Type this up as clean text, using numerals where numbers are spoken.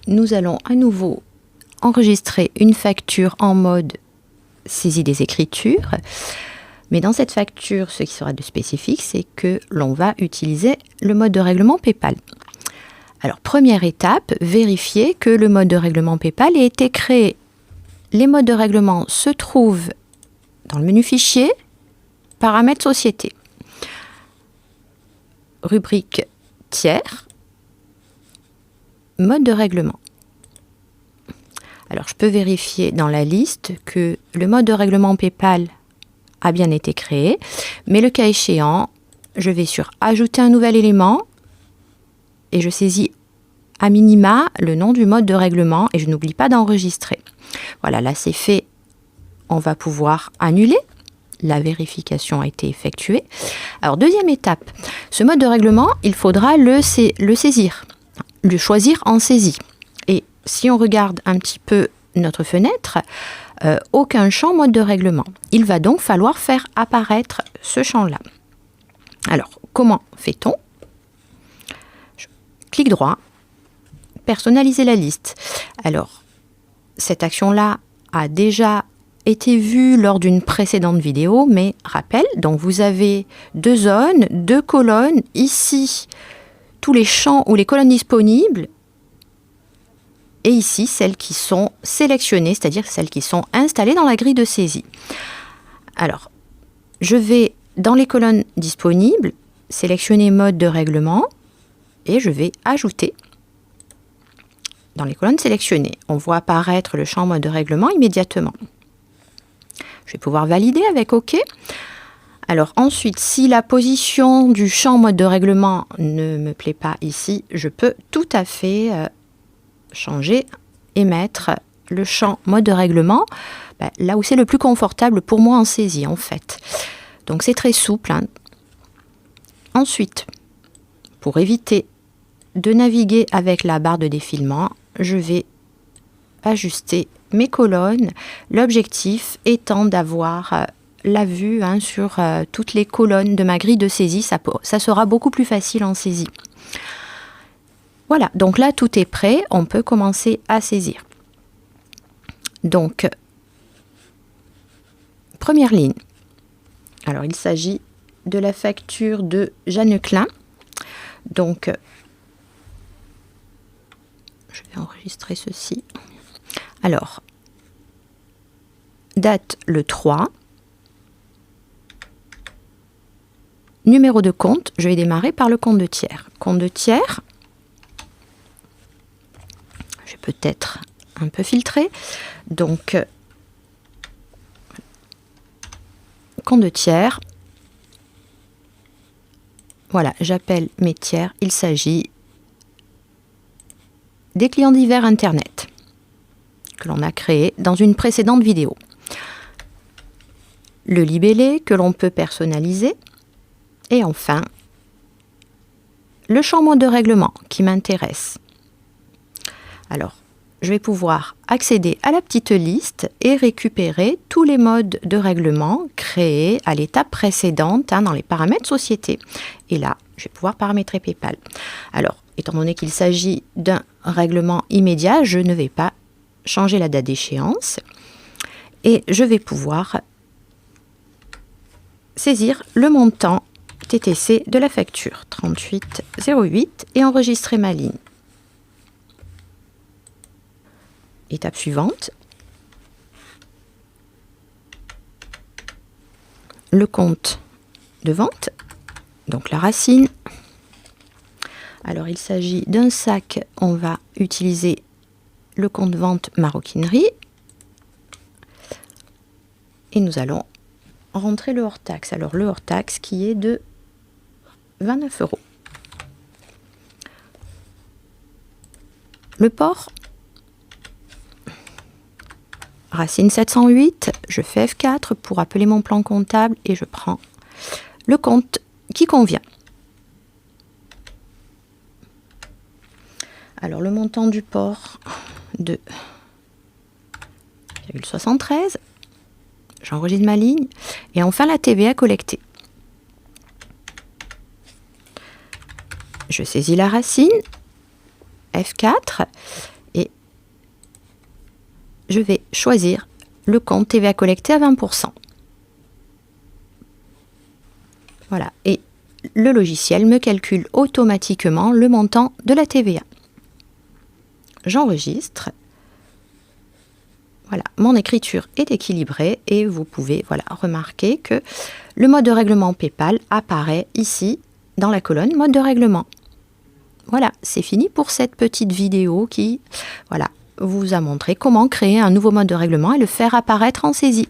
nous allons à nouveau enregistrer une facture en mode saisie des écritures. Mais dans cette facture, ce qui sera de spécifique, c'est que l'on va utiliser le mode de règlement PayPal. Alors, première étape, vérifier que le mode de règlement PayPal ait été créé. Les modes de règlement se trouvent dans le menu Fichier, Paramètres Société. Rubrique Tiers, Mode de règlement. Alors, je peux vérifier dans la liste que le mode de règlement PayPal a bien été créé, mais le cas échéant, je vais sur Ajouter un nouvel élément et je saisis à minima le nom du mode de règlement et je n'oublie pas d'enregistrer. Voilà, là c'est fait. On va pouvoir annuler. La vérification a été effectuée. Alors, deuxième étape, ce mode de règlement, il faudra le saisir, le choisir en saisie. Et si on regarde un petit peu notre fenêtre, aucun champ mode de règlement. Il va donc falloir faire apparaître ce champ-là. Alors, comment fait-on? Clic droit, personnaliser la liste. Alors, cette action-là a déjà été vue lors d'une précédente vidéo, mais rappel, donc vous avez 2 zones, 2 colonnes, ici, tous les champs ou les colonnes disponibles, et ici, celles qui sont sélectionnées, c'est-à-dire celles qui sont installées dans la grille de saisie. Alors, je vais dans les colonnes disponibles, sélectionner mode de règlement, et je vais ajouter dans les colonnes sélectionnées. On voit apparaître le champ mode de règlement immédiatement. Je vais pouvoir valider avec OK. Alors ensuite, si la position du champ mode de règlement ne me plaît pas ici, je peux tout à fait changer et mettre le champ mode de règlement là où c'est le plus confortable pour moi en saisie en fait. Donc c'est très souple. Ensuite, pour éviter de naviguer avec la barre de défilement, je vais ajuster mes colonnes, l'objectif étant d'avoir la vue sur toutes les colonnes de ma grille de saisie, ça sera beaucoup plus facile en saisie. Voilà, donc là tout est prêt, on peut commencer à saisir. Donc, première ligne. Alors il s'agit de la facture de Jeanne Klein. Donc, je vais enregistrer ceci. Alors, date le 3. Numéro de compte, je vais démarrer par le compte de tiers. Compte de tiers, je vais peut-être un peu filtrer. Donc, compte de tiers. Voilà, j'appelle mes tiers. Il s'agit des clients divers Internet que l'on a créé dans une précédente vidéo. Le libellé que l'on peut personnaliser. Et enfin, le champ mode de règlement qui m'intéresse. Alors, je vais pouvoir accéder à la petite liste et récupérer tous les modes de règlement créés à l'étape précédente dans les paramètres société. Et là, je vais pouvoir paramétrer PayPal. Alors, étant donné qu'il s'agit d'un règlement immédiat, je ne vais pas changer la date d'échéance. Et je vais pouvoir saisir le montant TTC de la facture 38,08 et enregistrer ma ligne. Étape suivante. Le compte de vente, donc la racine. Alors il s'agit d'un sac, on va utiliser le compte vente maroquinerie. Et nous allons rentrer le hors-taxe. Alors le hors-taxe qui est de 29 €. Le port, racine 708, je fais F4 pour appeler mon plan comptable et je prends le compte qui convient. Alors le montant du port de 0,73, j'enregistre ma ligne et enfin la TVA collectée. Je saisis la racine, F4, et je vais choisir le compte TVA collecté à 20%. Voilà, et le logiciel me calcule automatiquement le montant de la TVA. J'enregistre. Voilà, mon écriture est équilibrée et vous pouvez remarquer que le mode de règlement PayPal apparaît ici dans la colonne mode de règlement. Voilà, c'est fini pour cette petite vidéo qui vous a montré comment créer un nouveau mode de règlement et le faire apparaître en saisie.